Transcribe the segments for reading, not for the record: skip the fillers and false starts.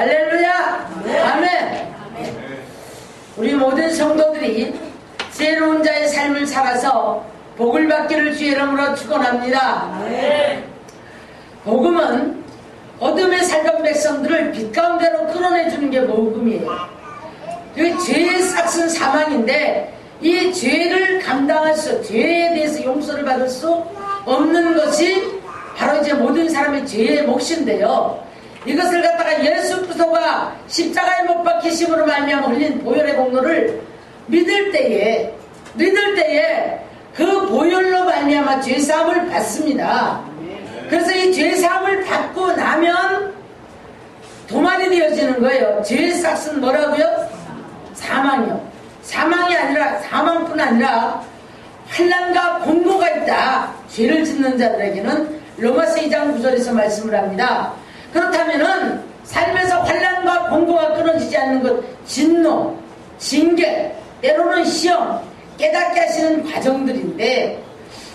할렐루야. 아멘. 우리 모든 성도들이 지혜로운 자의 삶을 살아서 복을 받기를 주의 이름으로 축원합니다. 복음은 어둠에 살던 백성들을 빛 가운데로 끌어내주는 게 복음이에요. 그 죄의 삭은 사망인데 이 죄를 감당할 수, 죄에 대해서 용서를 받을 수 없는 것이 바로 이제 모든 사람의 죄의 몫인데요. 이것을 갖다가 예수 그리스도가 십자가에 못 박히심으로 말미암아 흘린 보혈의 공로를 믿을 때에 그 보혈로 말미암아 죄 사함을 받습니다. 그래서 이 죄 사함을 받고 나면 도말이 되어지는 거예요. 죄의 삭은 뭐라고요? 사망이요. 사망뿐 아니라 환난과 공고가 있다. 죄를 짓는 자들에게는 로마서 2장 9절에서 말씀을 합니다. 그렇다면은 삶에서 환난과 공고가 끊어지지 않는 것, 진노, 징계, 때로는 시험, 깨닫게 하시는 과정들인데,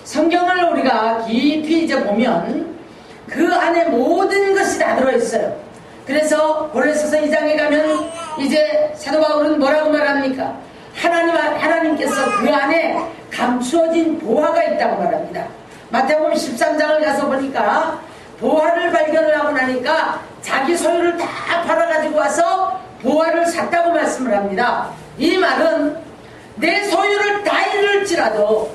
성경을 우리가 깊이 이제 보면 그 안에 모든 것이 다 들어있어요. 그래서 고린도서 2장에 가면 이제 사도 바울은 뭐라고 말합니까? 하나님께서 그 안에 감추어진 보화가 있다고 말합니다. 마태복음 13장을 가서 보니까 보화를 발견을 하고 나니까 자기 소유를 다 팔아가지고 와서 보화를 샀다고 말씀을 합니다. 이 말은 내 소유를 다 잃을지라도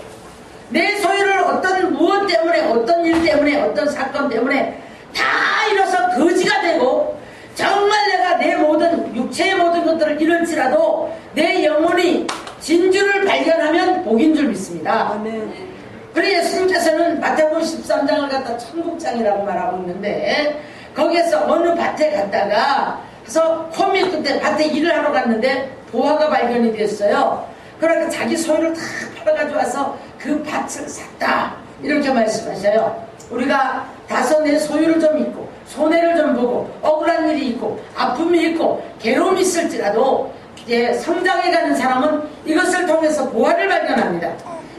내 소유를 어떤 무엇 때문에, 어떤 일 때문에, 어떤 사건 때문에 다 잃어서 거지가 되고 정말 내가 내 모든 육체의 모든 것들을 잃을지라도 내 영혼이 진주를 발견하면 복인 줄 믿습니다. 아멘. 그래서 예수님께서는 마태복음 13장을 갖다 천국장이라고 말하고 있는데, 거기에서 어느 밭에 갔다가 그래서 코밑 끝에 밭에 일을 하러 갔는데 보화가 발견이 됐어요. 그러니까 자기 소유를 다 팔아가지고 와서 그 밭을 샀다, 이렇게 말씀하셔요. 우리가 다소 내 소유를 좀 잊고 손해를 좀 보고 억울한 일이 있고 아픔이 있고 괴로움이 있을지라도 이제 성장해가는 사람은 이것을 통해서 보화를 발견합니다.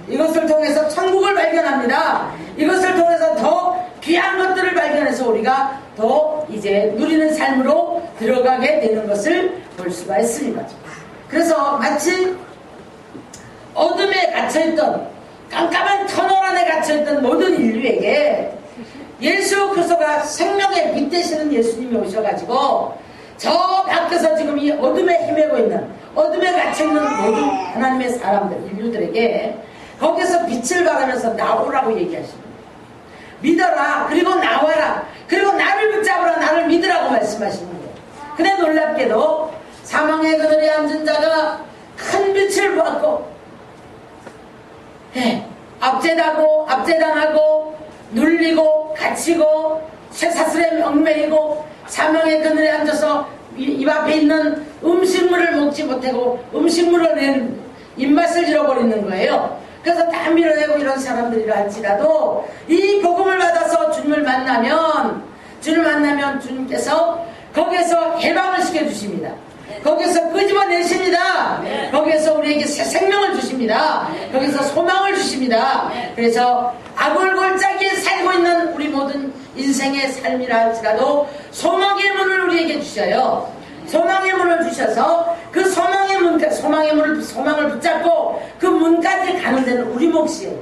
이것을 통해서 천국을 발견합니다. 이것을 통해서 더 귀한 것들을 발견해서 우리가 더 이제 누리는 삶으로 들어가게 되는 것을 볼 수가 있습니다. 그래서 마치 어둠에 갇혀있던, 깜깜한 터널 안에 갇혀있던 모든 인류에게 예수 그리스도가 생명의 빛 되시는 예수님이 오셔가지고 저 밖에서 지금 이 어둠에 헤매고 있는, 어둠에 갇혀있는 모든 하나님의 사람들, 인류들에게 거기서 빛을 발하면서 나오라고 얘기하십니다. 믿어라, 그리고 나와라, 그리고 나를 붙잡으라, 나를 믿으라고 말씀하시는 거예요. 근데 놀랍게도 사망의 그늘에 앉은 자가 큰 빛을 보았고, 압제당하고 눌리고 갇히고 쇠사슬에 얽매이고 사망의 그늘에 앉아서 입 앞에 있는 음식물을 먹지 못하고 음식물을 낸 입맛을 잃어버리는 거예요. 그래서 다 밀어내고 이런 사람들이라 할지라도 이 복음을 받아서 주님을 만나면 주님께서 거기에서 해방을 시켜주십니다. 거기서 끄집어내십니다. 거기에서 우리에게 새 생명을 주십니다. 거기서 소망을 주십니다. 그래서 아골골짜기에 살고 있는 우리 모든 인생의 삶이라 할지라도 소망의 문을 우리에게 주셔요. 소망의 문을 주셔서 그 소망을 붙잡고 그 문까지 가는 데는 우리 몫이에요.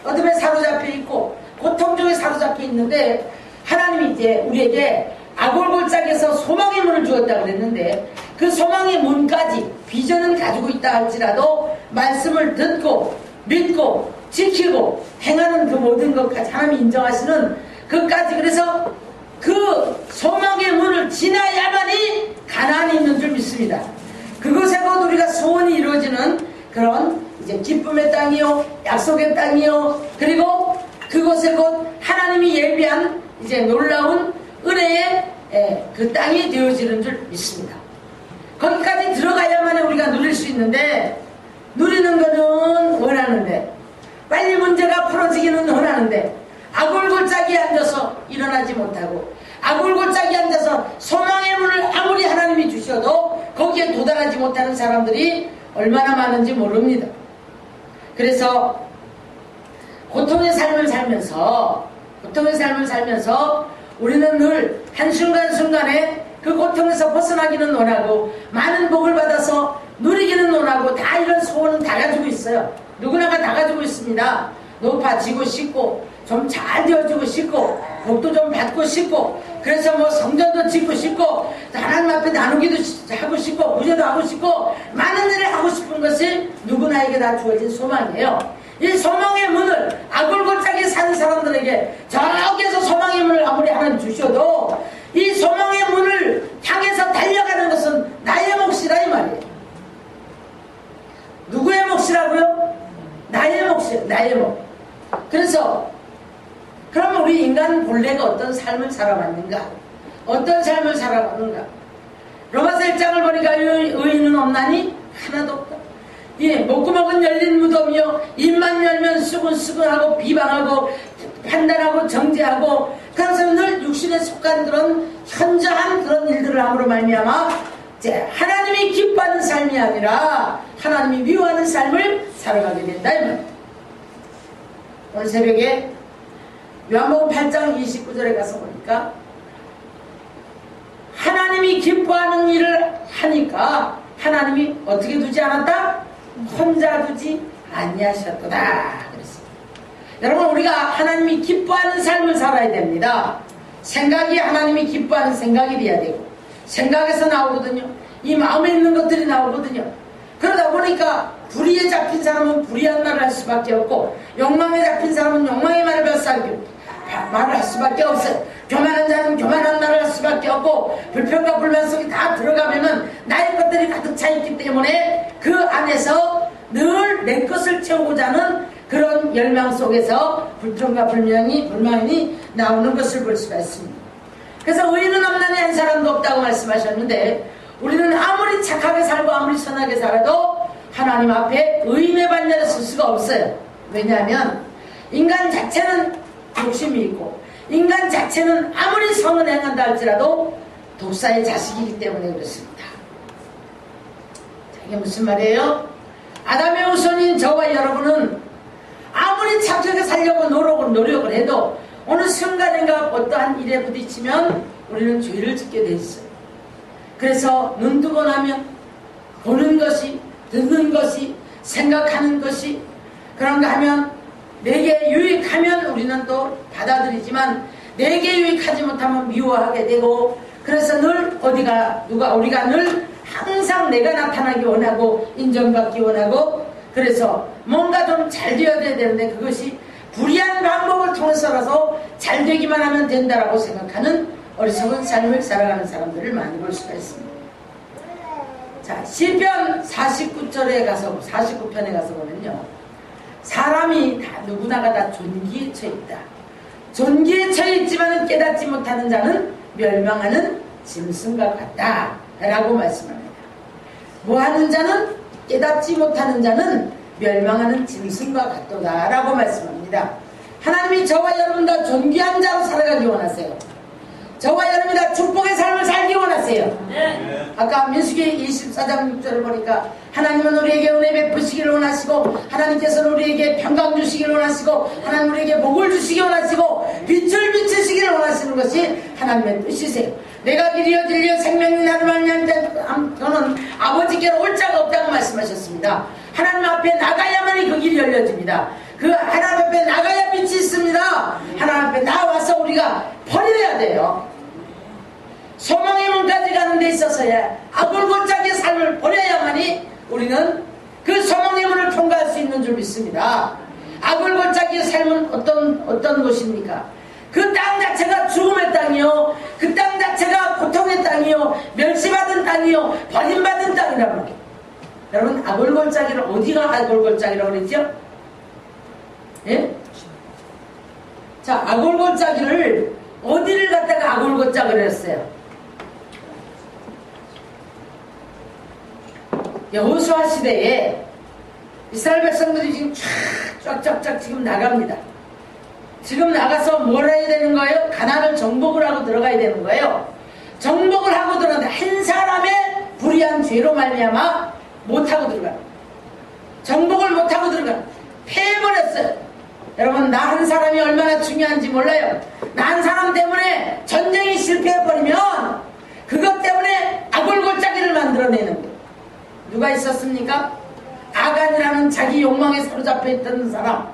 어둠에 사로잡혀 있고 고통 중에 사로잡혀 있는데 하나님이 이제 우리에게 아골골짜기에서 소망의 문을 주었다 그랬는데 그 소망의 문까지 비전은 가지고 있다 할지라도 말씀을 듣고 믿고 지키고 행하는 그 모든 것까지 하나님이 인정하시는 그까지, 그래서 그 소망의 문을 지나야만이 가나안이 있는 줄 믿습니다. 그곳에 곧 우리가 소원이 이루어지는 그런 이제 기쁨의 땅이요, 약속의 땅이요, 그리고 그곳에 곧 하나님이 예비한 이제 놀라운 은혜의 그 땅이 되어지는 줄 믿습니다. 거기까지 들어가야만 우리가 누릴 수 있는데, 누리는 거는 원하는데, 빨리 문제가 풀어지기는 원하는데, 아골골짜기에 앉아서 일어나지 못하고 아골골짜기에 앉아서 소망의 문을 아무리 하나님이 주셔도 거기에 도달하지 못하는 사람들이 얼마나 많은지 모릅니다. 그래서 고통의 삶을 살면서 우리는 늘 한순간순간에 그 고통에서 벗어나기는 원하고 많은 복을 받아서 누리기는 원하고 다 이런 소원은 다 가지고 있어요. 누구나가 다 가지고 있습니다. 높아지고 싶고 좀 잘 되어주고 싶고 복도 좀 받고 싶고 그래서 뭐 성전도 짓고 싶고 하나님 앞에 나누기도 하고 싶고 구제도 하고 싶고 많은 일을 하고 싶은 것이 누구나에게 다 주어진 소망이에요. 이 소망의 문을 아골골짜기 사는 사람들에게 저기에서 소망의 문을 아무리 하나님 주셔도 이 소망의 문을 향해서 달려가는 것은 나의 몫이라 이 말이에요. 누구의 몫이라고요? 나의 몫이에요. 나의 몫. 그래서 그럼 우리 인간 본래가 어떤 삶을 살아왔는가? 어떤 삶을 살아왔는가? 로마서 1장을 보니까 의인은 없나니? 하나도 없다. 예, 목구멍은 열린 무덤이요 입만 열면 수근수근하고 비방하고 판단하고 정죄하고 그래서 늘 육신에 속한 그런 현저한 그런 일들을 함으로 말미암아 이제 하나님이 기뻐하는 삶이 아니라 하나님이 미워하는 삶을 살아가게 된다 이 말이에요. 오늘 새벽에 요한복음 8장 29절에 가서 보니까 하나님이 기뻐하는 일을 하니까 하나님이 어떻게 두지 않았다? 혼자 두지 아니하셨도다 그랬습니다. 여러분 우리가 하나님이 기뻐하는 삶을 살아야 됩니다. 생각이 하나님이 기뻐하는 생각이 돼야 되고 생각에서 나오거든요. 이 마음에 있는 것들이 나오거든요. 그러다 보니까 불의에 잡힌 사람은 불의한 말을 할 수밖에 없고 욕망에 잡힌 사람은 욕망의 말을 할 수밖에 없어요. 교만한 자는 교만한 말을 할 수밖에 없고 불평과 불만 속에 다 들어가면은 나의 것들이 가득 차 있기 때문에 그 안에서 늘 내 것을 채우고자 하는 그런 열망 속에서 불평과 불만이 나오는 것을 볼 수가 있습니다. 그래서 의인은 없나니 한 사람도 없다고 말씀하셨는데 우리는 아무리 착하게 살고 아무리 선하게 살아도 하나님 앞에 의인의 반열에 설 수가 없어요. 왜냐하면 인간 자체는 욕심이 있고 인간 자체는 아무리 성을 행한다 할지라도 독사의 자식이기 때문에 그렇습니다. 자, 이게 무슨 말이에요? 아담의 후손인 저와 여러분은 아무리 착하게 살려고 노력을 해도 어느 순간인가 어떠한 일에 부딪히면 우리는 죄를 짓게 돼 있어요. 그래서 눈 뜨고 나면 보는 것이 듣는 것이 생각하는 것이 그런가 하면 내게 유익하면 우리는 또 받아들이지만 내게 유익하지 못하면 미워하게 되고 그래서 늘 우리가 늘 항상 내가 나타나기 원하고 인정받기 원하고 그래서 뭔가 좀 잘 되어야 되는데 그것이 불의한 방법을 통해서라도 잘 되기만 하면 된다라고 생각하는 어리석은 삶을 살아가는 사람들을 많이 볼 수가 있습니다. 자, 시편 49편에 가서 보면요. 사람이 다 누구나가 다 존귀에 처해 있다. 존귀에 처해 있지만 깨닫지 못하는 자는 멸망하는 짐승과 같다 라고 말씀합니다. 뭐하는 자는 깨닫지 못하는 자는 멸망하는 짐승과 같도다 라고 말씀합니다. 하나님이 저와 여러분 다 존귀한 자로 살아가기 원하세요. 저와 여러분이 다 축복의 삶을 살기 원하세요. 네. 아까 민수기 24장 6절을 보니까 하나님은 우리에게 은혜 베푸시기를 원하시고 하나님께서는 우리에게 평강 주시기를 원하시고 하나님 우리에게 복을 주시기 원하시고 빛을 비추시기를 원하시는 것이 하나님의 뜻이세요. 내가 길이여 진리여 생명이 나를 말미암 저는 아버지께로 올 자가 없다고 말씀하셨습니다. 하나님 앞에 나가야만이 그 길이 열려집니다. 그 하나님 앞에 나가야 빛이 있습니다. 하나님 앞에 나와서 우리가 버려야 돼요. 소망의 문까지 가는 데 있어서야 아골골짜기의 삶을 버려야만이 우리는 그 소망의 문을 통과할 수 있는 줄 믿습니다. 아골골짜기의 삶은 어떤 곳입니까? 그 땅 자체가 죽음의 땅이요, 그 땅 자체가 고통의 땅이요, 멸시받은 땅이요, 버림받은 땅이란 말이에요. 여러분 아골골짜기를 어디가 아골골짜기라고 그랬죠? 예? 자, 아골골짜기를 어디를 갖다가 아골골짜기를 했어요? 여호수아 시대에 이스라엘 백성들이 지금 쫙쫙쫙 지금 나갑니다. 지금 나가서 뭘 해야 되는 거예요? 가나안을 정복을 하고 들어가야 되는 거예요. 정복을 하고 들어가는데 한 사람의 불의한 죄로 말미암아 못하고 들어가요. 정복을 못하고 들어가요. 패해버렸어요. 여러분, 나 한 사람이 얼마나 중요한지 몰라요. 나 한 사람 때문에 전쟁이 실패해버리면 그것 때문에 아골골짜기를 만들어내는 거예요. 누가 있었습니까? 아간이라는 자기 욕망에 사로잡혀 있던 사람.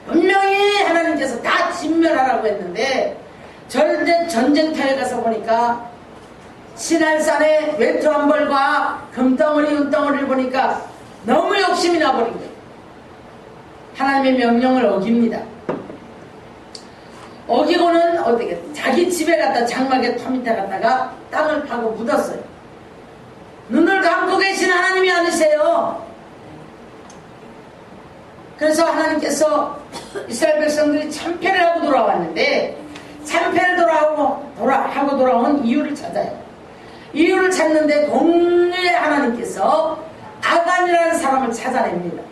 분명히 하나님께서 다 진멸하라고 했는데 전쟁터에 가서 보니까 시날산의 외투 한 벌과 금덩어리 은덩어리를 보니까 너무 욕심이 나버린 거예요. 하나님의 명령을 어깁니다. 어기고는 어떻게 자기 집에 갔다 장막에 터 밑에 갔다가 땅을 파고 묻었어요. 눈을 감고 계신 하나님이 아니세요. 그래서 하나님께서 이스라엘 백성들이 참패를 하고 돌아왔는데 참패를 하고 돌아온 이유를 찾아요. 이유를 찾는데 공의의 하나님께서 아간이라는 사람을 찾아냅니다.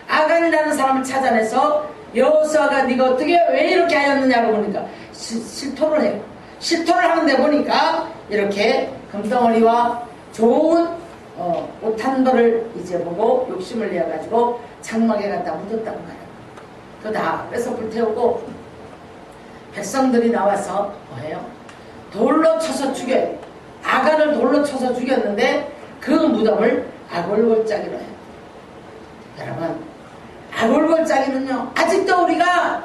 아간이라는 사람을 찾아내서 여호수아가 네가 어떻게 왜 이렇게 하였느냐고 보니까 실토를 해요. 실토를 하는데 보니까 이렇게 금덩어리와 좋은 옷 한 벌을 이제 보고 욕심을 내어가지고 장막에 갖다 묻었다고 말해요. 그거 다 뺏어 불태우고 백성들이 나와서 뭐해요? 돌로 쳐서 죽여요. 아간을 돌로 쳐서 죽였는데 그 무덤을 아골골짜기로 해요. 여러분, 아골골짜기는요, 아직도 우리가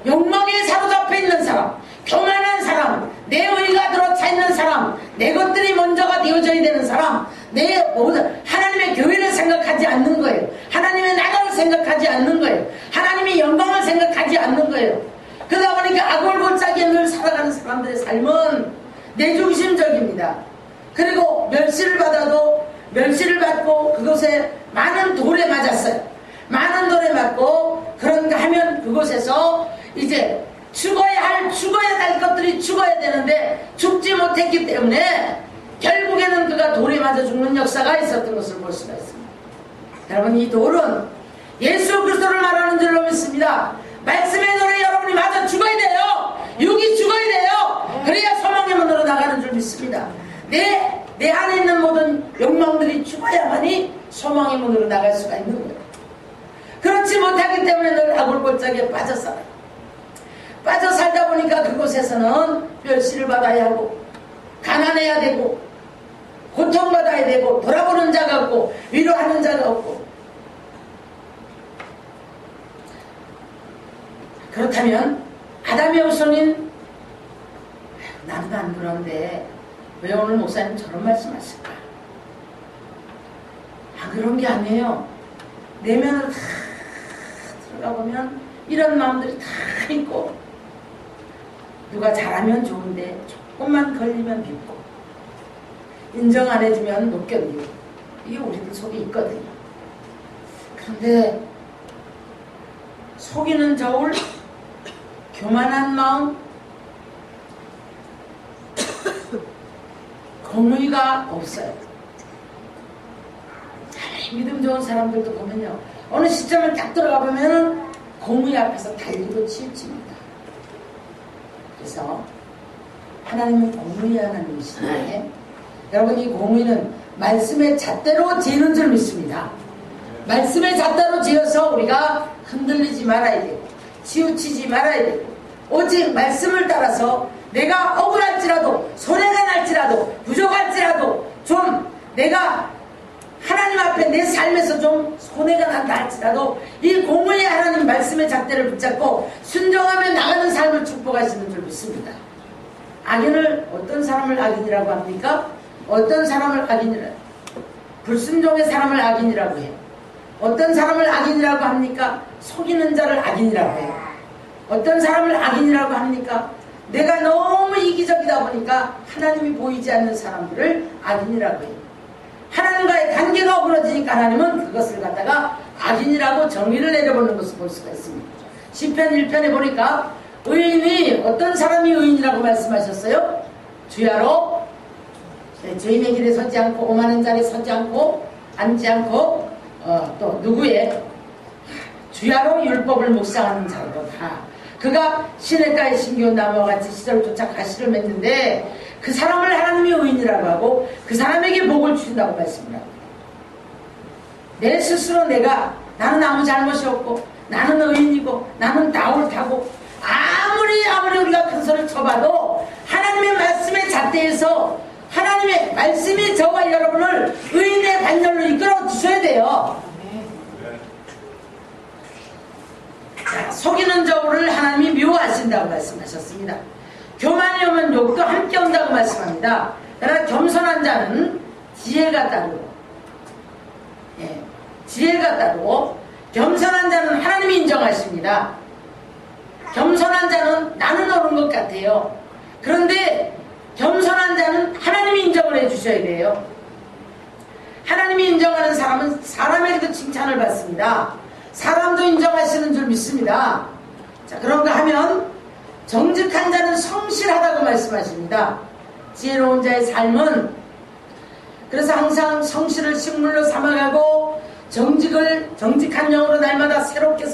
욕망에 사로잡혀 있는 사람, 교만한 사람, 내 의가 들어차 있는 사람, 내 것들이 먼저가 되어져야 되는 사람, 내 모든 하나님의 교회를 생각하지 않는 거예요. 하나님의 나라를 생각하지 않는 거예요. 하나님의 영광을 생각하지 않는 거예요. 그러다 보니까 아골골짜기에 늘 살아가는 사람들의 삶은 내중심적입니다. 그리고 멸시를 받고 그곳에 많은 돌에 맞았어요. 많은 돌에 맞고 그런가 하면 그곳에서 이제 죽어야 될 것들이 죽어야 되는데 죽지 못했기 때문에 결국에는 그가 돌에 맞아 죽는 역사가 있었던 것을 볼 수가 있습니다. 여러분, 이 돌은 예수 그리스도를 말하는 줄로 믿습니다. 말씀의 돌에 여러분이 맞아 죽어야 돼요. 육이 죽어야 돼요. 그래야 소망의 문으로 나가는 줄 믿습니다. 내 안에 있는 모든 욕망들이 죽어야만이 소망의 문으로 나갈 수가 있는 거예요. 그렇지 못하기 때문에 늘 아골골짜기에 빠져 살아요. 빠져 살다 보니까 그곳에서는 멸시를 받아야 하고 가난해야 되고 고통받아야 되고 돌아보는 자가 없고 위로하는 자가 없고. 그렇다면 아담의 후손인 나는 안 그런데 왜 오늘 목사님 저런 말씀하실까? 그런 게 아니에요. 내면을 다 들어가 보면 이런 마음들이 다 있고, 누가 잘하면 좋은데 조금만 걸리면 믿고, 인정 안 해주면 못 견디고, 이게 우리들 속에 있거든요. 그런데 속이는 저울, 교만한 마음, 공의가 없어요. 믿음 좋은 사람들도 보면요, 어느 시점을 딱 들어가 보면은 공의 앞에서 달리고 치우칩니다. 그래서 하나님은 공의의 하나님이시네. 여러분, 이 공의는 말씀의 잣대로 지는 줄 믿습니다. 말씀의 잣대로 지어서 우리가 흔들리지 말아야 되고 치우치지 말아야 되고, 오직 말씀을 따라서 내가 억울할지라도 손해가 날지라도 부족할지라도 좀 내가 하나님 앞에 내 삶에서 좀 손해가 난다 할지라도 이 공의의 하나님 말씀의 잣대를 붙잡고 순종하며 나가는 삶을 축복하시는 줄 믿습니다. 악인을, 어떤 사람을 악인이라고 합니까? 어떤 사람을 악인이라고, 불순종의 사람을 악인이라고 해요. 어떤 사람을 악인이라고 합니까? 속이는 자를 악인이라고 해요. 어떤 사람을 악인이라고 합니까? 내가 너무 이기적이다 보니까 하나님이 보이지 않는 사람들을 악인이라고 해요. 하나님과의 관계가 어그러지니까 하나님은 그것을 갖다가 악인이라고 정의를 내려보는 것을 볼 수가 있습니다. 시편 1편에 보니까 의인이, 어떤 사람이 의인이라고 말씀하셨어요? 주야로 죄인의 길에 서지 않고 오만한 자리에 서지 않고 앉지 않고 또 누구의 주야로 율법을 묵상하는 자로다. 그가 시냇가에 심겨온 나무와 같이 시절을 쫓아 가시를 맺는데 그 사람을 하나님이 의인이라고 하고 그 사람에게 복을 주신다고 말씀을 합니다. 내 스스로 나는 아무 잘못이 없고 나는 의인이고 나는 다 옳다고 아무리 우리가 큰 소리를 쳐봐도 하나님의 말씀의 잣대에서 하나님의 말씀이 저와 여러분을 의인의 반열로 이끌어 주셔야 돼요. 자, 속이는 저를 하나님이 미워하신다고 말씀하셨습니다. 교만이 오면 욕도 함께 온다고 말씀합니다. 그러나 겸손한 자는 지혜가 따르고, 지혜가 따르고, 겸손한 자는 하나님이 인정하십니다. 겸손한 자는 나는 옳은 것 같아요. 그런데 겸손한 자는 하나님이 인정을 해주셔야 돼요. 하나님이 인정하는 사람은 사람에게도 칭찬을 받습니다. 사람도 인정하시는 줄 믿습니다. 자, 그런가 하면 정직한 자는 성실하다고 말씀하십니다. 지혜로운 자의 삶은 그래서 항상 성실을 식물로 삼아가고 정직한 영으로 날마다 새롭게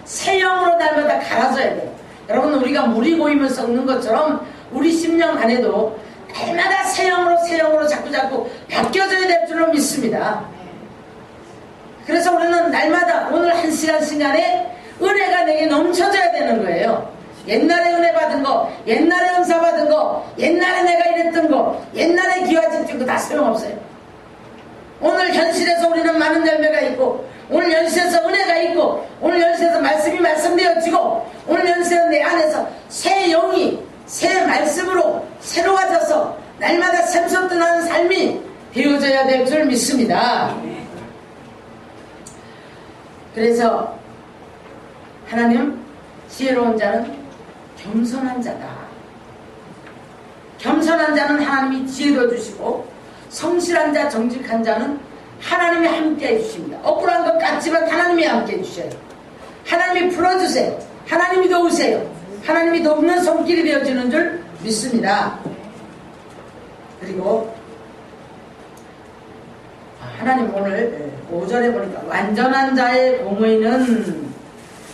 새 영으로 날마다 갈아져야 돼요. 여러분, 우리가 물이 고이면 썩는 것처럼 우리 심령 안에도 날마다 새 영으로 자꾸 바뀌어져야 될 줄로 믿습니다. 그래서 우리는 날마다 오늘 한 시간에 은혜가 내게 넘쳐져야 되는 거예요. 옛날에 은혜 받은 거, 옛날에 은사 받은 거, 옛날에 내가 이랬던 거, 옛날에 기와집던 거 다 소용없어요. 오늘 현실에서 우리는 많은 열매가 있고, 오늘 현실에서 은혜가 있고, 오늘 현실에서 말씀이 말씀되어지고, 오늘 현실에서 내 안에서 새 영이 새 말씀으로 새로워져서 날마다 샘솟듯하는 삶이 되어져야 될 줄 믿습니다. 그래서 하나님, 지혜로운 자는 겸손한 자다. 겸손한 자는 하나님이 지혜로 주시고, 성실한 자, 정직한 자는 하나님이 함께 해주십니다. 억울한 것 같지만 하나님이 함께 해주셔요. 하나님이 풀어주세요. 하나님이 도우세요. 하나님이 돕는 손길이 되어지는 줄 믿습니다. 그리고 하나님 오늘 5절에 보니까 완전한 자의 공의는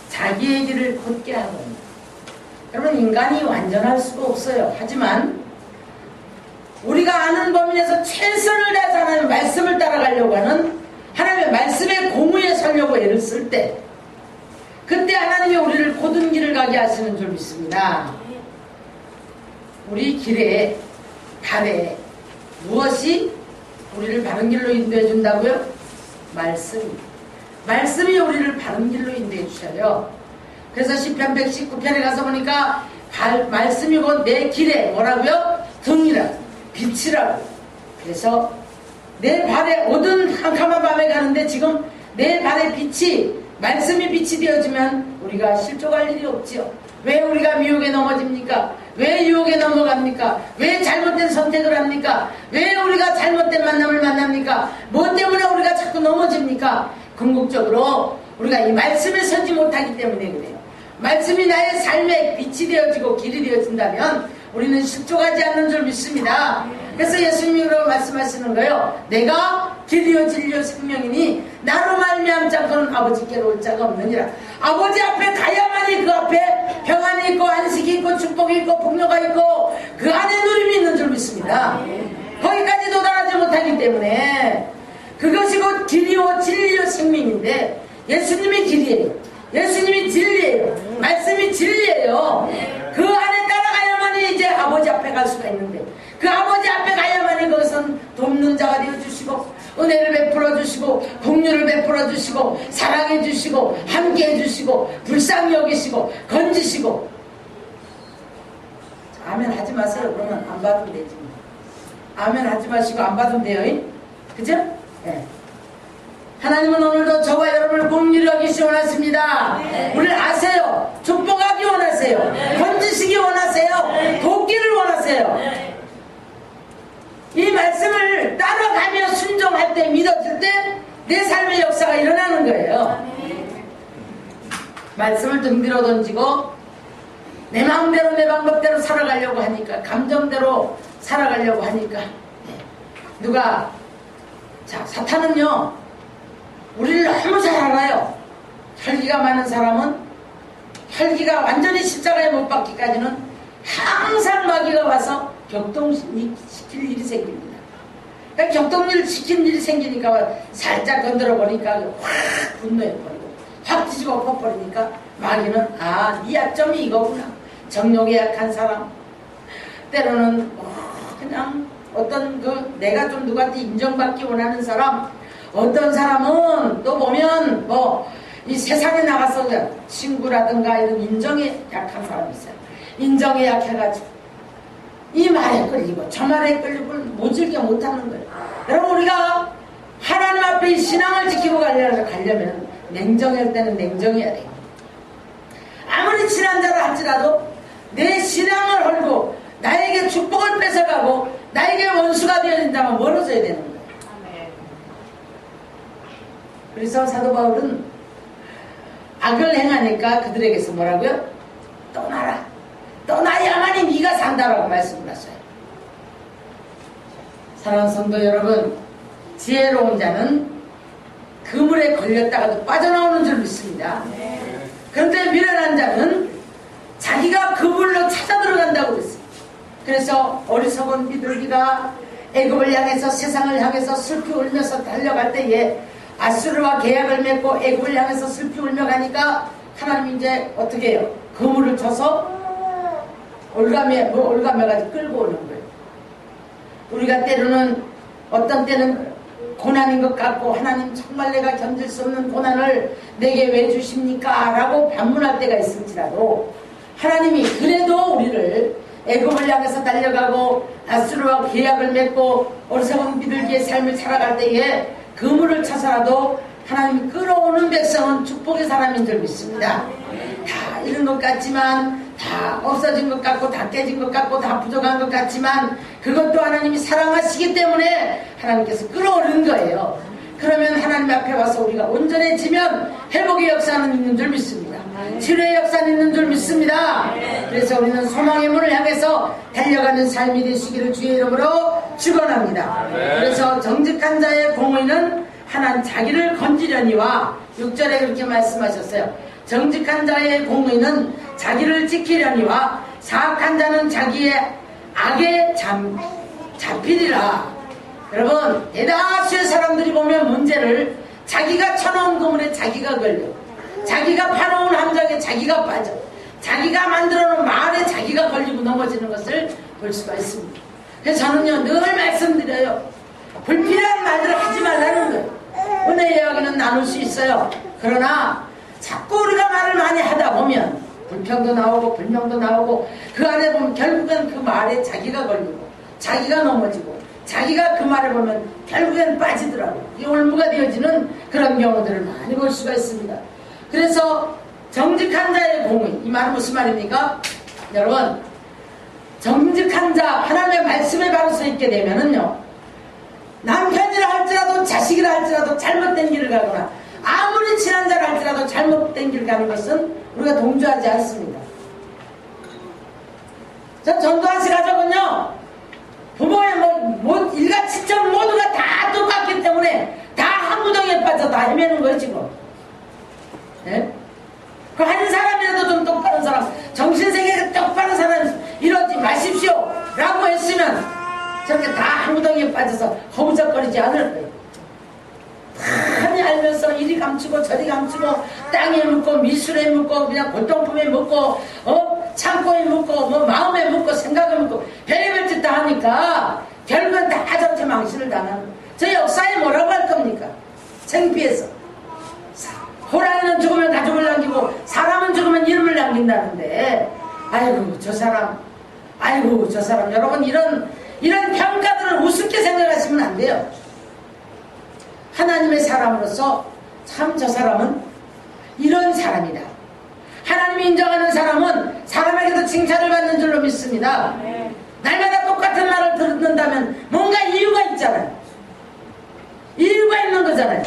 자기의 길을 곧게 하거든요. 여러분, 인간이 완전할 수가 없어요. 하지만 우리가 아는 범위 내에서 최선을 다해서 하나님의 말씀을 따라가려고 하는, 하나님의 말씀의 공의에 서려고 애를 쓸 때, 그때 하나님이 우리를 곧은 길을 가게 하시는 줄 믿습니다. 우리 길에, 답에 무엇이 우리를 바른 길로 인도해 준다고요? 말씀이 우리를 바른 길로 인도해 주셔요. 그래서 시편 119편에 가서 보니까 말씀이 곧 내 길에 뭐라고요? 등이라고, 빛이라고. 그래서 내 발에 어두운 캄캄한 밤에 가는데 지금 내 발에 빛이, 말씀이 빛이 되어주면 우리가 실족할 일이 없지요. 왜 우리가 미혹에 넘어집니까? 왜 유혹에 넘어갑니까? 왜 잘못된 선택을 합니까? 왜 우리가 잘못된 만남을 만납니까? 뭐 때문에 우리가 자꾸 넘어집니까? 궁극적으로 우리가 이 말씀에 서지 못하기 때문에 그래요. 말씀이 나의 삶의 빛이 되어지고 길이 되어진다면 우리는 실족하지 않는 줄 믿습니다. 그래서 예수님이 그러고 말씀하시는 거예요. 내가 길이요 진리요 생명이니 나로 말미암지 않고는 아버지께로 올 자가 없느니라. 아버지 앞에 가야만이 그 앞에 평안이 있고 안식이 있고 축복이 있고 풍요가 있고 그 안에 누림이 있는 줄 믿습니다. 거기까지 도달하지 못하기 때문에 그것이 곧 길이요 진리요 생명인데, 예수님이 길이에요. 예수님이 진리예요. 말씀이 진리예요. 그 안에 따라가야만이 이제 아버지 앞에 갈 수가 있는데, 그 아버지 앞에 가야만이 그것은 돕는 자가 되어주시고 은혜를 베풀어 주시고 긍휼을 베풀어 주시고 사랑해 주시고 함께 해주시고 불쌍히 여기시고 건지시고. 아멘 하지 마세요. 그러면 안 받으면 되지. 아멘 하지 마시고 안 받으면 돼요. 그죠? 네. 하나님은 오늘도 저와 여러분을 긍휼히 여기시 원하십니다. 네. 우리를 아세요. 축복하기 원하세요. 네. 건지시기 원하세요. 네. 돕기를 원하세요. 네. 이 말씀을 따라가며 순종할 때, 믿어질 때 내 삶의 역사가 일어나는 거예요. 네. 말씀을 등 뒤로 던지고 내 마음대로 내 방법대로 살아가려고 하니까, 감정대로 살아가려고 하니까 누가, 자, 사탄은요 우리를 너무 잘 알아요. 혈기가 많은 사람은 혈기가 완전히 십자가에 못 박기까지는 항상 마귀가 와서 격동시킬 일이 생깁니다. 그러니까 격동일 시킨 일이 생기니까 살짝 건드려 보니까 확 분노해버리고 확 뒤지고 엎어버리니까 마귀는 네 약점이 이거구나. 정욕에 약한 사람, 때로는 그냥 어떤 내가 좀 누구한테 인정받기 원하는 사람, 어떤 사람은 또 보면 이 세상에 나가서 친구라든가 이런 인정에 약한 사람이 있어요. 인정에 약해가지고 이 말에 끌리고 저 말에 끌리고 모질게 못하는 거예요. 여러분, 우리가 하나님 앞에 이 신앙을 지키고 가려면 냉정할 때는 냉정해야 돼요. 아무리 친한 자라 할지라도 내 신앙을 헐고 나에게 축복을 뺏어가고 나에게 원수가 되어진다면 멀어져야 되는 거예요. 그래서 사도 바울은 악을 행하니까 그들에게서 뭐라고요? 떠나라. 떠나야만이 네가 산다라고 말씀을 하셔요. 사랑하는 성도 여러분, 지혜로운 자는 그물에 걸렸다가도 빠져나오는 줄 믿습니다. 그런데 미련한 자는 자기가 그물로 찾아 들어간다고 그랬어요. 그래서 어리석은 비둘기가 애굽을 향해서 세상을 향해서 슬피 울면서 달려갈 때에 아수르와 계약을 맺고 애굽을 향해서 슬피 울며 가니까 하나님이 이제 어떻게 해요? 그물을 쳐서 올가매가지고 끌고 오는 거예요. 우리가 때로는 어떤 때는 고난인 것 같고 하나님 정말 내가 견딜 수 없는 고난을 내게 왜 주십니까? 라고 반문할 때가 있을지라도 하나님이 그래도 우리를 애굽을 향해서 달려가고 아수르와 계약을 맺고 어리석은 비둘기의 삶을 살아갈 때에 그물을 쳐서라도 하나님이 끌어오는 백성은 축복의 사람인 줄 믿습니다. 다 잃은 것 같지만, 다 없어진 것 같고, 다 깨진 것 같고, 다 부족한 것 같지만 그것도 하나님이 사랑하시기 때문에 하나님께서 끌어오는 거예요. 그러면 하나님 앞에 와서 우리가 온전해지면 회복의 역사는 있는 줄 믿습니다. 치료의 역사는 있는 줄 믿습니다. 그래서 우리는 소망의 문을 향해서 달려가는 삶이 되시기를 주의 이름으로 축원합니다. 그래서 정직한 자의 공의는 하나님 자기를 건지려니와 6절에 그렇게 말씀하셨어요. 정직한 자의 공의는 자기를 지키려니와 사악한 자는 자기의 악에 잡히리라. 여러분, 대다수의 사람들이 보면 문제를 자기가 쳐놓은 그물에 자기가 걸려, 자기가 파놓은 함정에 자기가 빠져, 자기가 만들어놓은 말에 자기가 걸리고 넘어지는 것을 볼 수가 있습니다. 그래서 저는요 늘 말씀드려요. 불필요한 말들을 하지 말라는 거예요. 은혜 이야기는 나눌 수 있어요. 그러나 자꾸 우리가 말을 많이 하다 보면 불평도 나오고 불명도 나오고 그 안에 보면 결국엔 그 말에 자기가 걸리고 자기가 넘어지고 자기가 그 말을 보면 결국엔 빠지더라고요. 이 올무가 되어지는 그런 경우들을 많이 볼 수가 있습니다. 그래서 정직한 자의 공의, 이 말은 무슨 말입니까? 여러분, 정직한 자, 하나님의 말씀에 바로 서 있게 되면은요, 남편이라 할지라도 자식이라 할지라도 잘못된 길을 가거나 아무리 친한 자라 할지라도 잘못된 길을 가는 것은 우리가 동조하지 않습니다. 저 전두환 씨 가족은요, 부모의 일가친척 모두가 다 똑같기 때문에 다 한 구덩이에 빠져 다 헤매는 거예요 지금. 네? 그 한 사람이라도 좀 똑바른 사람, 정신세계가 똑바른 사람 이러지 마십시오 라고 했으면 저렇게 다 한 구덩이에 빠져서 허우적거리지 않을 거예요. 많이 알면서 이리 감추고 저리 감추고 땅에 묻고 미술에 묻고 그냥 골동품에 묻고 창고에 묻고 마음에 묻고 생각에 묻고 별의별 짓 다 하니까 결국은 다 저렇게 망신을 당하는, 저 역사에 뭐라고 할 겁니까? 창피해서. 호랑이는 죽으면 가족을 남기고 사람은 죽으면 이름을 남긴다는데, 아이고 저 사람, 아이고 저 사람. 여러분, 이런 평가들을 우습게 생각하시면 안 돼요. 하나님의 사람으로서 참 저 사람은 이런 사람이다. 하나님이 인정하는 사람은 사람에게도 칭찬을 받는 줄로 믿습니다. 날마다 똑같은 말을 듣는다면 뭔가 이유가 있잖아요. 이유가 있는 거잖아요.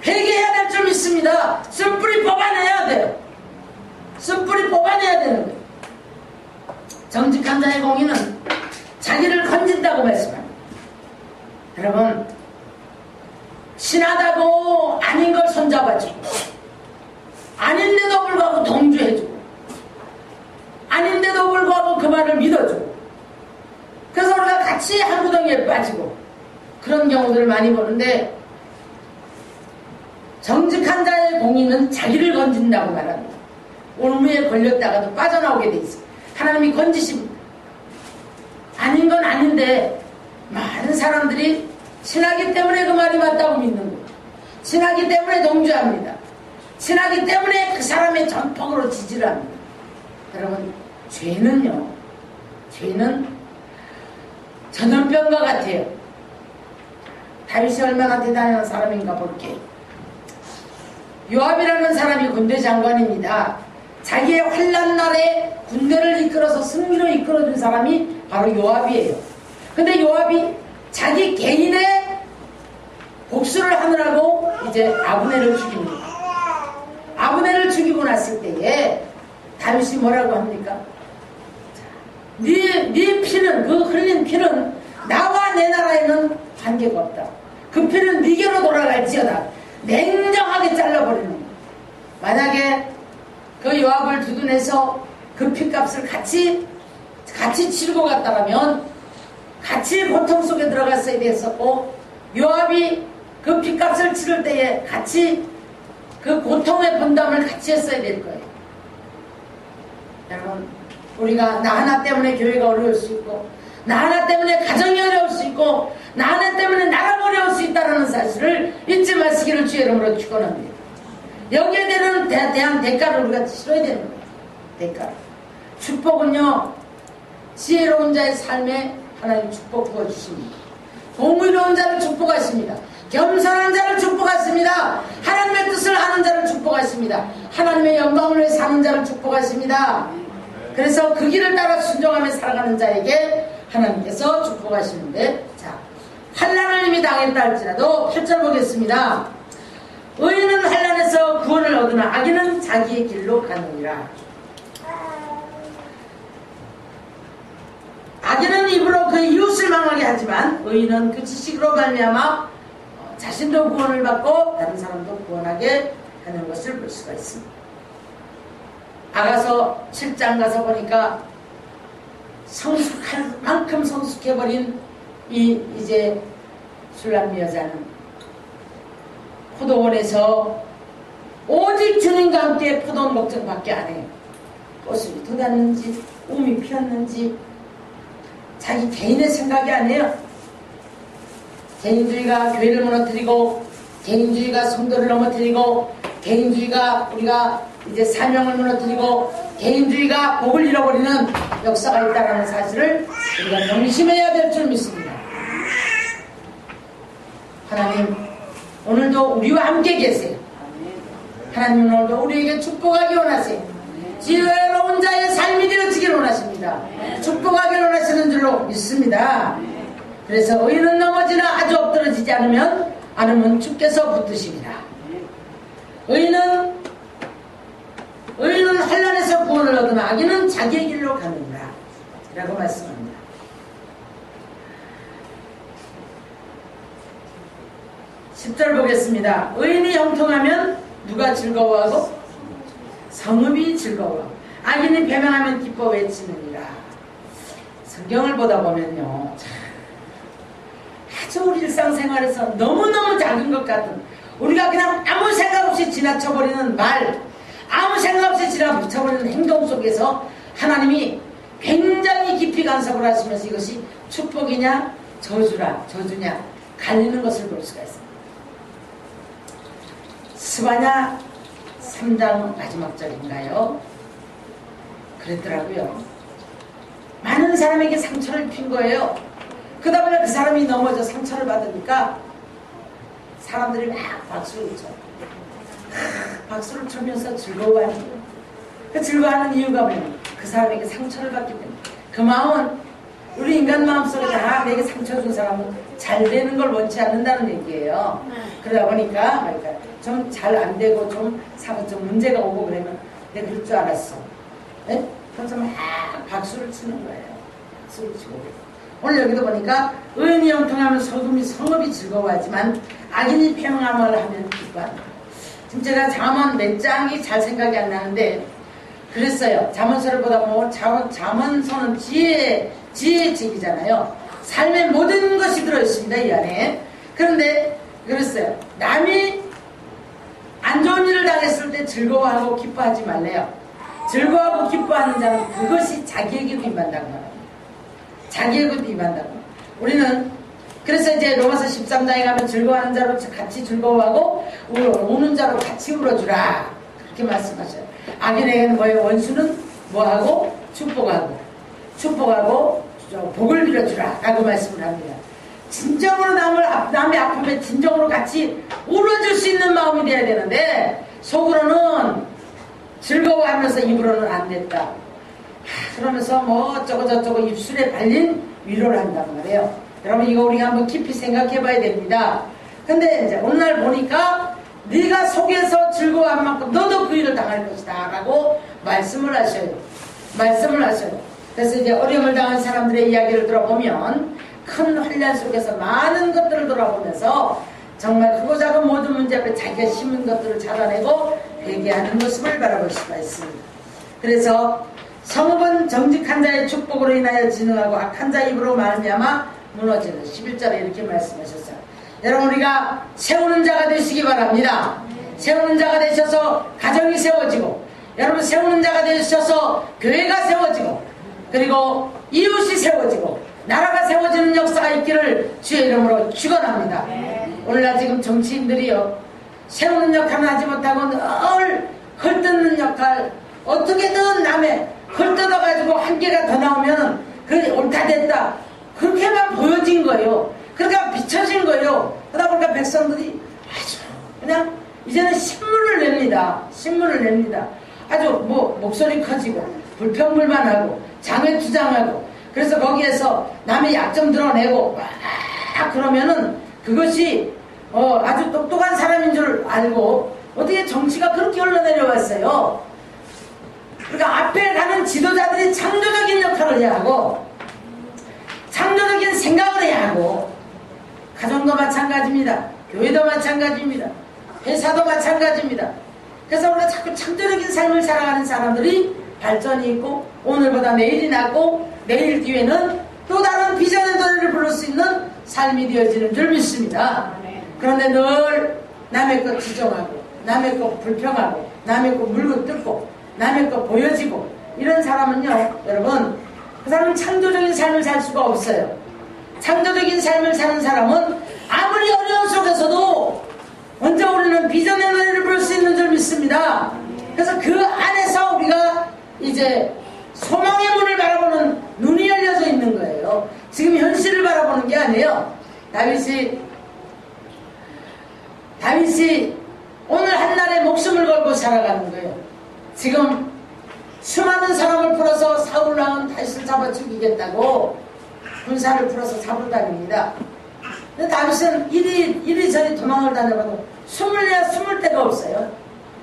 회개해야 될 줄 믿습니다. 쓴뿌리 뽑아내야 돼요. 쓴뿌리 뽑아내야 되는 거예요. 정직한 자의 공의는 자기를 건진다고 말씀합니다. 여러분, 친하다고 아닌 걸 손잡아주고 아닌데도 불구하고 동조해주고 아닌데도 불구하고 그 말을 믿어주고, 그래서 우리가 같이 한 구덩이에 빠지고 그런 경우들을 많이 보는데, 정직한 자의 공의는 자기를 건진다고 말합니다. 올무에 걸렸다가도 빠져나오게 돼 있어요. 하나님이 건지십니다. 아닌 건 아닌데 많은 사람들이 친하기 때문에 그 말이 맞다고 믿는 거예요. 친하기 때문에 동조합니다. 친하기 때문에 그 사람의 전폭으로 지지를 합니다. 여러분, 죄는요, 죄는 전염병과 같아요. 다윗이 얼마나 대단한 사람인가 볼게요. 요압이라는 사람이 군대 장관입니다. 자기의 환난 날에 군대를 이끌어서 승리로 이끌어준 사람이 바로 요압이에요. 근데 요압이 자기 개인의 복수를 하느라고 이제 아브넬을 죽입니다. 아브넬을 죽이고 났을 때에 다윗이 뭐라고 합니까? 네 피는, 그 흘린 피는 나와 내 나라에는 관계가 없다. 그 피는 네게로 돌아갈지어다. 냉정하게 잘라버리는 거예요. 만약에 그 요압을 두둔해서 그 피값을 같이 치르고 갔다면 같이 고통 속에 들어갔어야 됐었고, 요압이 그 피값을 치를 때에 같이 그 고통의 분담을 같이 했어야 될 거예요. 여러분, 우리가 나 하나 때문에 교회가 어려울 수 있고, 나 하나 때문에 가정이 어려울 수 있고, 나 하나 때문에 나라가 어려울 수 있다는 사실을 잊지 마시기를 주의 이름으로 축원합니다. 여기에 대한 대가를 우리가 치러야 되는 거예요. 대가를. 축복은요, 지혜로운 자의 삶에 하나님 축복 부어주십니다. 공의로운 자를 축복하십니다. 겸손한 자를 축복하십니다. 하나님의 뜻을 하는 자를 축복하십니다. 하나님의 영광을 위해 사는 자를 축복하십니다. 그래서 그 길을 따라 순종하며 살아가는 자에게 하나님께서 축복하시는데, 자, 환난을 이미 당했다 할지라도 8절 보겠습니다. 의인은 환난에서 구원을 얻으나 악인은 자기의 길로 가느니라. 악인은 입으로 그 이웃을 망하게 하지만 의인은 그 지식으로 말미암아 자신도 구원을 받고 다른 사람도 구원하게 하는 것을 볼 수가 있습니다. 아가서 7장 가서 보니까 성숙할 만큼 성숙해버린 이제 술람미 여자는 포도원에서 오직 주님과 함께 포도원 걱정밖에 안 해요. 꽃이 돋았는지 움이 피었는지 자기 개인의 생각이 아니에요. 개인주의가 교회를 무너뜨리고, 개인주의가 성도를 넘어뜨리고, 개인주의가 우리가 이제 사명을 무너뜨리고, 개인주의가 복을 잃어버리는 역사가 있다는 사실을 우리가 명심해야 될 줄 믿습니다. 하나님, 오늘도 우리와 함께 계세요. 하나님, 오늘도 우리에게 축복하기 원하세요. 지혜로운 자의 삶이 되어지길 원하십니다. 축복하길 원하시는 줄로 믿습니다. 그래서 의인은 넘어지나 아주 엎드러지지 않으면 주께서 붙드십니다. 의인은 환난에서 구원을 얻으나 악인은 자기의 길로 가느니라 라고 말씀합니다. (10절) 보겠습니다. 의인이 형통하면 누가 즐거워하고 성읍이 즐거워, 악인이 배명하면 기뻐 외치느니라. 성경을 보다 보면요, 아주 우리 일상생활에서 너무너무 작은 것 같은, 우리가 그냥 아무 생각 없이 지나쳐버리는 말, 아무 생각 없이 지나쳐버리는 행동 속에서 하나님이 굉장히 깊이 간섭을 하시면서 이것이 축복이냐 저주냐 갈리는 것을 볼 수가 있습니다. 스바냐 3장 마지막 절인가요? 그랬더라고요. 많은 사람에게 상처를 핀 거예요. 그러다 보니 그 사람이 넘어져 상처를 받으니까 사람들이 막 박수를 쳐. 박수를 치면서 즐거워하는 거예요. 그 즐거워하는 이유가 뭐냐면 그 사람에게 상처를 받기 때문에. 그 마음은 우리 인간 마음속에 다 내게 상처 준 사람은 잘 되는 걸 원치 않는다는 얘기예요. 그러다 보니까 좀 잘 안 되고 좀 문제가 오고 그러면 내가 그럴 줄 알았어. 네? 그래서 막 박수를 치는 거예요. 박수를 치고. 오늘 여기도 보니까 의인이 형통하면 성읍이 즐거워하지만 악인이 평안을 하면 기뻐한다. 지금 제가 잠언 몇 장이 잘 생각이 안 나는데 그랬어요. 잠언서를 보다 보면 잠언서는 지혜의 책이잖아요. 삶의 모든 것이 들어있습니다, 이 안에. 그런데 그랬어요. 남이 안 좋은 일을 당했을 때 즐거워하고 기뻐하지 말래요. 즐거워하고 기뻐하는 자는 그것이 자기에게도 임한다고 말합니다. 자기에게도 임한다고. 우리는 그래서 이제 로마서 13장에 가면 즐거워하는 자로 같이 즐거워하고 우는 자로 같이 울어주라 그렇게 말씀하셔요. 악인에게는 뭐예요? 원수는 뭐하고? 축복하고 복을 빌어주라 라고 말씀을 합니다. 진정으로 남의 아픔에 진정으로 같이 울어줄 수 있는 마음이 돼야 되는데 속으로는 즐거워하면서 입으로는 안 됐다. 그러면서 뭐 어쩌고저쩌고 입술에 발린 위로를 한단 말이에요. 여러분 이거 우리가 한번 깊이 생각해 봐야 됩니다. 근데 이제 오늘 보니까 네가 속에서 즐거워한 만큼 너도 그 일을 당할 것이다 라고 말씀을 하셔요. 그래서 이제 어려움을 당한 사람들의 이야기를 들어보면 큰 환난 속에서 많은 것들을 돌아보면서 정말 크고 작은 모든 문제 앞에 자기가 심은 것들을 잡아내고 회개하는 모습을 바라볼 수가 있습니다. 그래서 성읍은 정직한 자의 축복으로 인하여 진흥하고 악한 자 입으로 말미암아 무너지는 11절에 이렇게 말씀하셨어요. 여러분 우리가 세우는 자가 되시기 바랍니다. 세우는 자가 되셔서 가정이 세워지고 여러분 세우는 자가 되셔서 교회가 세워지고 그리고 이웃이 세워지고 나라가 세워지는 역사가 있기를 주의 이름으로 축원합니다. 오늘날 지금 정치인들이요 세우는 역할은 하지 못하고 늘 헐뜯는 역할 어떻게든 남의 헐뜯어가지고 한 개가 더 나오면 그게 옳다 됐다 그렇게만 보여진 거예요. 그러니까 비춰진 거예요. 그러다 보니까 백성들이 아주 그냥 이제는 신문을 냅니다. 아주 뭐 목소리 커지고 불평불만하고 장외투장하고 그래서 거기에서 남의 약점 드러내고 막 그러면은 그것이 아주 똑똑한 사람인 줄 알고 어떻게 정치가 그렇게 흘러내려왔어요. 그러니까 앞에 가는 지도자들이 창조적인 역할을 해야 하고 창조적인 생각을 해야 하고 가정도 마찬가지입니다. 교회도 마찬가지입니다. 회사도 마찬가지입니다. 그래서 우리가 자꾸 창조적인 삶을 살아가는 사람들이 발전이 있고 오늘보다 내일이 낫고 내일 뒤에는 또 다른 비전의 노래를 부를 수 있는 삶이 되어지는 줄 믿습니다. 그런데 늘 남의 것 지정하고 남의 것 불평하고 남의 것 물고 뜯고 남의 것 보여지고 이런 사람은요 여러분 그 사람은 창조적인 삶을 살 수가 없어요. 창조적인 삶을 사는 사람은 아무리 어려운 속에서도 먼저 우리는 비전의 노래를 부를 수 있는 줄 믿습니다. 그래서 그 안에서 우리가 이제 소망의 문을 바라보는 눈이 열려져 있는 거예요. 지금 현실을 바라보는 게 아니에요. 다윗이 오늘 한날에 목숨을 걸고 살아가는 거예요. 지금 수많은 사람을 풀어서 사울 왕은 다윗을 잡아 죽이겠다고 군사를 풀어서 잡으러 다닙니다. 근데 다윗은 이리저리 도망을 다녀봐도 숨을 데가 없어요.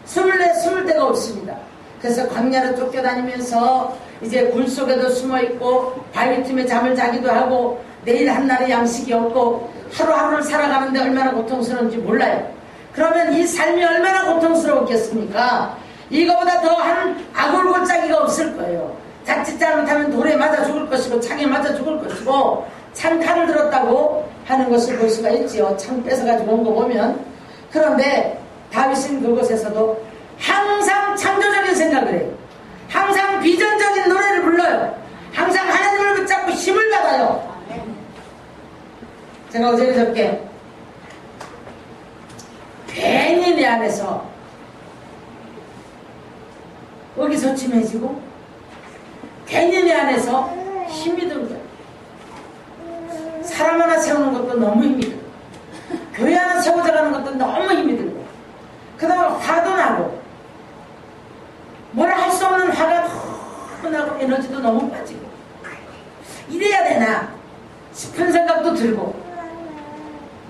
숨을 데가 없습니다. 그래서 광야로 쫓겨다니면서 이제 굴 속에도 숨어있고 바위 틈에 잠을 자기도 하고 내일 한날에 양식이 없고 하루하루를 살아가는데 얼마나 고통스러운지 몰라요. 그러면 이 삶이 얼마나 고통스러웠겠습니까? 이거보다 더한 아골골짜기가 없을 거예요. 자칫 잘못하면 돌에 맞아 죽을 것이고 창에 맞아 죽을 것이고 창칼을 들었다고 하는 것을 볼 수가 있지요. 창 뺏어가지고 온 거 보면. 그런데 다윗은 그곳에서도 항상 창조적인 생각을 해요. 항상 비전적인 노래를 불러요. 항상 하나님을 붙잡고 힘을 받아요. 제가 어제 그저께 괜히 내 안에서 의기소침해지고 괜히 내 안에서 힘이 든 거예요. 사람 하나 세우는 것도 너무 힘이 들고 교회 하나 세워져가는 것도 너무 힘이 들고 그 다음에 화도 나고 뭐라 할 수 없는 화가 너무 나고 에너지도 너무 빠지고 이래야 되나 싶은 생각도 들고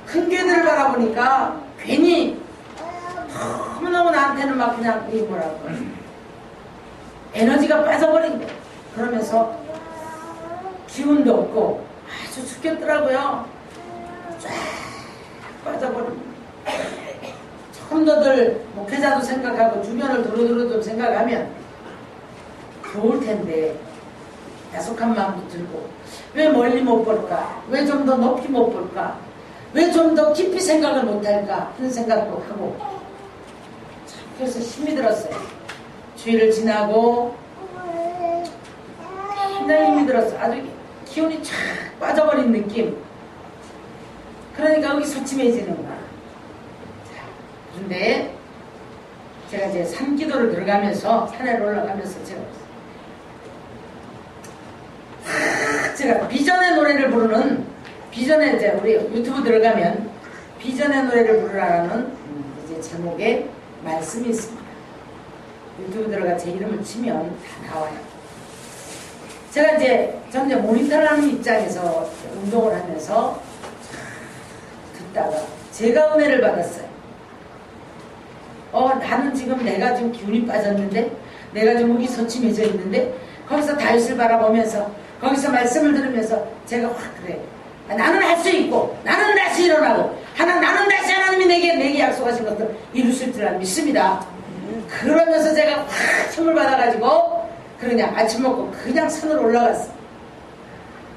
큰 교회들을 바라보니까 괜히 너무너무 나한테는 막 그냥 이 뭐라고 에너지가 빠져버린 거예요. 그러면서 기운도 없고 아주 죽겠더라고요. 쫙 빠져버린 조금 더들 목회자도 생각하고 주변을 두루두루 좀 생각하면 좋을 텐데 야속한 마음도 들고 왜 멀리 못 볼까? 왜 좀 더 높이 못 볼까? 왜 좀 더 깊이 생각을 못 할까? 그런 생각도 하고 그래서 힘이 들었어요. 주일을 지나고 굉장히 힘이 들었어. 아주 기운이 쫙 빠져버린 느낌. 그러니까 여기 소침해지는 거야. 그런데 제가 이제 산기도를 들어가면서 산에 올라가면서 제가 비전의 노래를 부르는, 비전의, 이제 우리 유튜브 들어가면 비전의 노래를 부르라는 이제 제목의 말씀이 있습니다. 유튜브 들어가 제 이름을 치면 다 나와요. 제가 이제 모니터를 하는 입장에서 운동을 하면서 듣다가 제가 은혜를 받았어요. 나는 지금 내가 좀 기운이 빠졌는데, 내가 좀 의기소침해져 있는데, 거기서 다윗을 바라보면서, 거기서 말씀을 들으면서 제가 확 그래. 나는 할 수 있고, 나는 다시 일어나고, 나는 다시 하나님이 내게 약속하신 것을 이루실 줄 믿습니다. 그러면서 제가 확 힘을 받아가지고, 그냥 아침 먹고 그냥 산으로 올라갔어.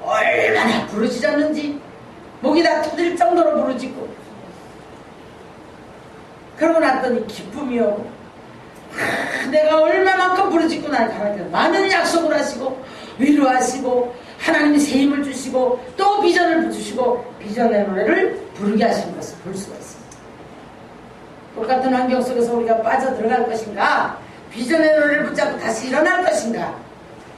얼마나 부르짖었는지, 목이 다 터질 정도로 부르짖고, 그러고 났더니 기쁨이 오고, 내가 얼마만큼 부르짖고 나니까 하나님께서 많은 약속을 하시고 위로하시고 하나님이 새 힘을 주시고 또 비전을 주시고 비전의 노래를 부르게 하신 것을 볼 수가 있습니다. 똑같은 환경 속에서 우리가 빠져들어갈 것인가, 비전의 노래를 붙잡고 다시 일어날 것인가,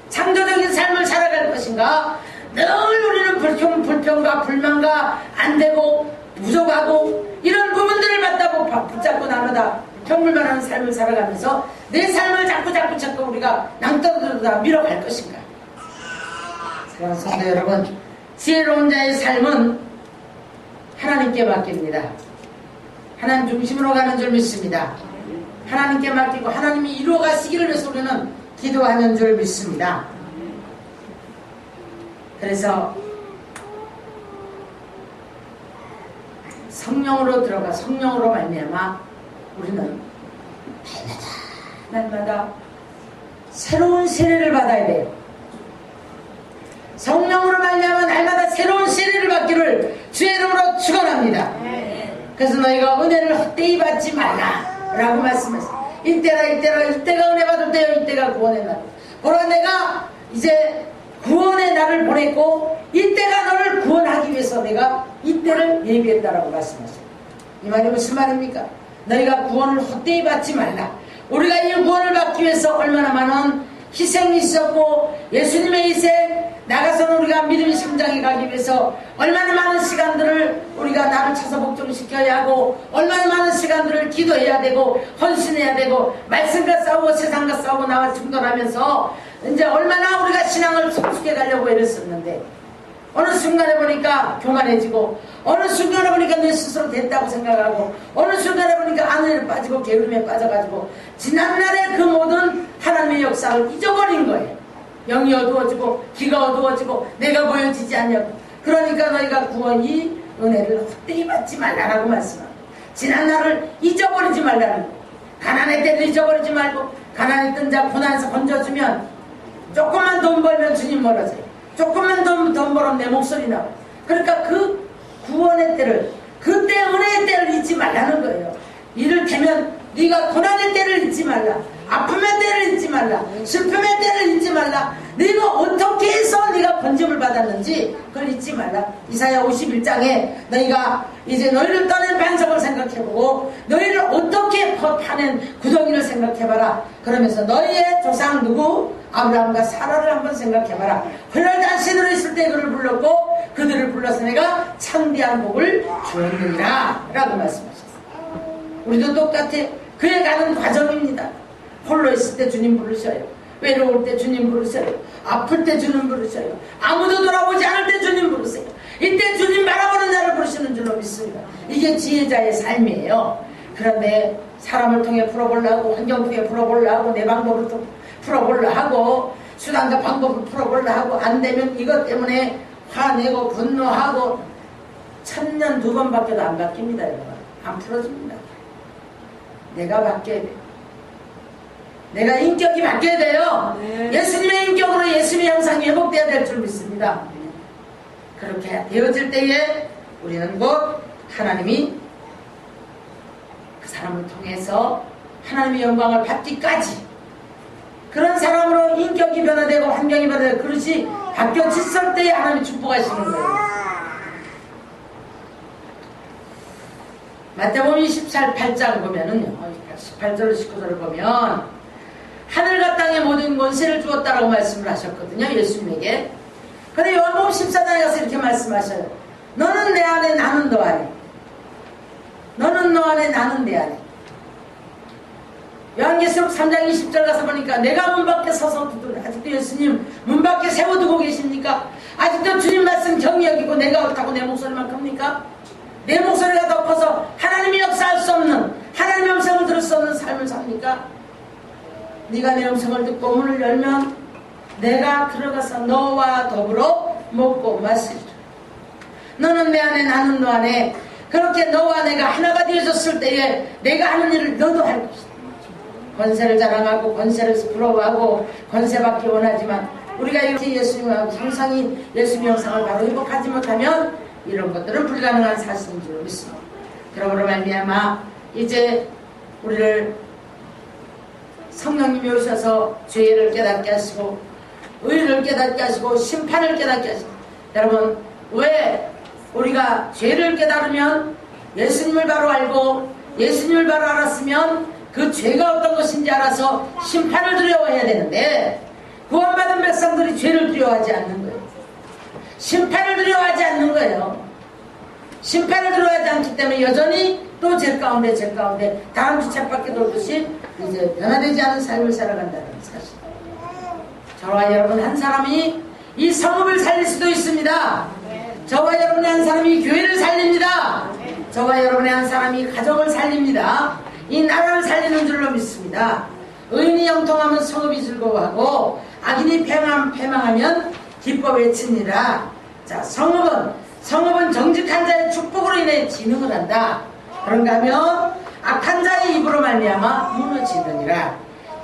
창조적인 삶을 살아갈 것인가, 늘 우리는 불평과 불만과 안되고 부족하고 이런 부분들을 갖다 붙잡고 나누다 평물만한 삶을 살아가면서 내 삶을 자꾸 우리가 낭떠러지로 밀어갈 것인가. 사랑하는 성도 여러분, 지혜로운 자의 삶은 하나님께 맡깁니다. 하나님 중심으로 가는 줄 믿습니다. 하나님께 맡기고 하나님이 이루어 가시기를 위해서 우리는 기도하는 줄 믿습니다. 그래서 성령으로 들어가 성령으로 말미암아 우리는 날마다 새로운 세례를 받아야 돼요. 성령으로 말미암아 날마다 새로운 세례를 받기를 주의 이름으로 축원합니다. 그래서 너희가 은혜를 헛되이 받지 말라 라고 말씀했어요. 이때가 은혜 받을 때요, 이때가 구원의 날. 보라, 내가 이제 구원의 날을 보냈고 이때가 너를 구원하기 위해서 내가 이때를 예비했다라고 말씀하셨어요. 이 말이 무슨 말입니까? 너희가 구원을 헛되이 받지 말라. 우리가 이 구원을 받기 위해서 얼마나 많은 희생이 있었고, 예수님의 희생, 나가서는 우리가 믿음의 성장에 가기 위해서 얼마나 많은 시간들을 우리가 나를 찾아 복종시켜야 하고, 얼마나 많은 시간들을 기도해야 되고 헌신해야 되고, 말씀과 싸우고 세상과 싸우고 나와 충돌하면서 이제 얼마나 우리가 신앙을 성숙해 가려고 애를 썼는데, 어느 순간에 보니까 교만해지고, 어느 순간에 보니까 내 스스로 됐다고 생각하고, 어느 순간에 보니까 안에 빠지고 게으름에 빠져가지고 지난날의 그 모든 하나님의 역사를 잊어버린 거예요. 영이 어두워지고 귀가 어두워지고 내가 보여지지 않냐고. 그러니까 너희가 구원이 은혜를 헛되이 받지 말라라고 말씀합니다. 지난날을 잊어버리지 말라는 거예요. 가난의 때를 잊어버리지 말고, 가난했던 자 고난에서 건져주면 조금만 돈 벌면 주님 멀어져요. 조금만 돈 벌면 내 목소리 나와. 그러니까 그 구원의 때를, 그때 은혜의 때를 잊지 말라는 거예요. 이를테면 네가 고난의 때를 잊지 말라, 아픔의 때를 잊지 말라, 슬픔의 때를 잊지 말라, 네가 어떻게 해서 네가 번짐을 받았는지 그걸 잊지 말라. 이사야 51장에 너희가 이제 너희를 떠낸 반석을 생각해보고 너희를 어떻게 파낸 구덩이를 생각해봐라. 그러면서 너희의 조상 누구? 아브라함과 사라를 한번 생각해봐라. 홀라단 신으로 있을 때 그를 불렀고 그들을 불러서 내가 창대한 복을 주었느니라 라고 말씀하셨어요. 우리도 똑같아. 그에 가는 과정입니다. 홀로 있을 때 주님 부르셔요. 외로울 때 주님 부르셔요. 아플 때 주님 부르셔요. 아무도 돌아보지 않을 때 주님 부르세요. 이때 주님 바라보는 자를 부르시는 줄로 믿습니다. 이게 지혜자의 삶이에요. 그런데 사람을 통해 풀어보려고, 환경 통해 풀어보려고, 내 방법을 또 풀어보려고, 수단과 방법을 풀어보려고, 안 되면 이것 때문에 화내고 분노하고 1000년 2번 바뀌어도 안 바뀝니다. 여러분. 안 풀어집니다. 내가 바뀌어야 돼요. 내가 인격이 바뀌어야 돼요. 예수님의 인격으로 예수님의 형상이 회복되어야 될 줄 믿습니다. 그렇게 되어질 때에 우리는 곧 하나님이 그 사람을 통해서 하나님의 영광을 받기까지 그런 사람으로 인격이 변화되고 환경이 변화되고 그릇이 바뀌어졌을 때에 하나님이 축복하시는 거예요. 마태복음 28장 보면은요, 18절 19절을 보면 하늘과 땅의 모든 권세를 주었다라고 말씀을 하셨거든요, 예수님에게. 근데 요한복음 14장에 가서 이렇게 말씀하셔요. 너는 내 안에, 나는 너 안에. 너는 너 안에, 나는 내 안에. 요한계시록 3장 20절 가서 보니까 내가 문 밖에 서서 두드려. 아직도 예수님 문 밖에 세워두고 계십니까? 아직도 주님 말씀 경히 여기고 내가 옳다고 내 목소리만 큽니까? 내 목소리가 더 커서 하나님이 역사할 수 없는, 하나님의 음성을 들을 수 없는 삶을 삽니까? 네가 내 음성을 듣고 문을 열면 내가 들어가서 너와 더불어 먹고 마시리라. 너는 내 안에, 나는 너 안에. 그렇게 너와 내가 하나가 되어졌을 때에 내가 하는 일을 너도 할 것이다. 권세를 자랑하고 권세를 부러워하고 권세받기 원하지만 우리가 이렇게 예수님하고 형상이 예수님의 형상을 바로 회복하지 못하면 이런 것들은 불가능한 사실인 줄 믿습니다. 그러므로 말미암아 이제 우리를 성령님이 오셔서 죄를 깨닫게 하시고 의를 깨닫게 하시고 심판을 깨닫게 하시고, 여러분 왜 우리가 죄를 깨달으면 예수님을 바로 알고 예수님을 바로 알았으면 그 죄가 어떤 것인지 알아서 심판을 두려워해야 되는데 구원받은 백성들이 죄를 두려워하지 않는 거예요. 심판을 두려워하지 않는 거예요. 심판을 두려워하지 않기 때문에 여전히 또 죄 가운데 다음 주 쳇바퀴 돌듯이 이제 변화되지 않은 삶을 살아간다는 사실. 저와 여러분 한 사람이 이 성읍을 살릴 수도 있습니다. 저와 여러분의 한 사람이 교회를 살립니다. 저와 여러분의 한 사람이 가정을 살립니다. 이 나라를 살리는 줄로 믿습니다. 의인이 형통하면 성읍이 즐거워하고 악인이 패망하면 기뻐 외치니라. 자, 성읍은 정직한 자의 축복으로 인해 진흥을 한다. 그런가 하면 악한 자의 입으로 말미암아 무너지느니라.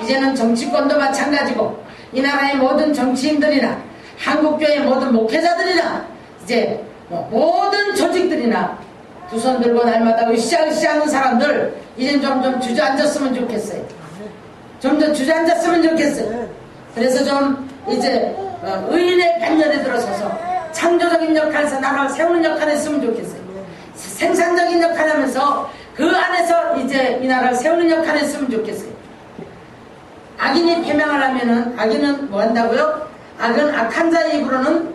이제는 정치권도 마찬가지고 이 나라의 모든 정치인들이나 한국교회의 모든 목회자들이나 이제 모든 조직들이나 두 손 들고 날마다 으쌰으쌰하는 사람들 이젠 점점 주저앉았으면 좋겠어요. 점점 주저앉았으면 좋겠어요. 그래서 좀 이제 의인의 편열에 들어서서 창조적인 역할에서 나라를 세우는 역할을 했으면 좋겠어요. 생산적인 역할을 하면서 그 안에서 이제 이 나라를 세우는 역할을 했으면 좋겠어요. 악인이 패망을 하면은 악인은 뭐 한다고요? 악은 악한 자의 입으로는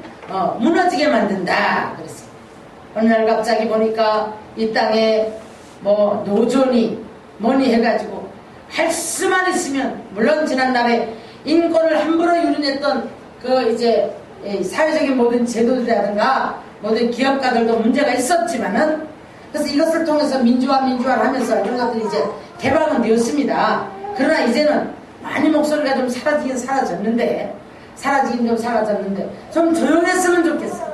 무너지게 만든다 그랬어요. 어느 날 갑자기 보니까 이 땅에 뭐 노조니 뭐니 해가지고 할 수만 있으면, 물론 지난날에 인권을 함부로 유린했던 그 이제 사회적인 모든 제도들이라든가 모든 기업가들도 문제가 있었지만은, 그래서 이것을 통해서 민주화를 하면서 이런 것들이 이제 개방은 되었습니다. 그러나 이제는 많이 목소리가 좀 사라지긴 사라졌는데 좀 조용했으면 좋겠어요.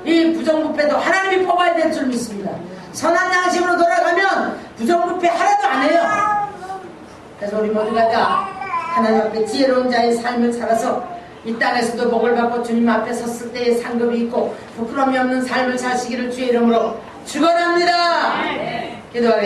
이 부정부패도 하나님이 뽑아야 될 줄 믿습니다. 선한 양심으로 돌아가면 부정부패 하나도 안 해요. 그래서 우리 모두가 다 하나님 앞에 지혜로운 자의 삶을 살아서 이 땅에서도 복을 받고 주님 앞에 섰을 때의 상급이 있고 부끄러움이 없는 삶을 사시기를 주의 이름으로 축원합니다. 기도하겠습니다.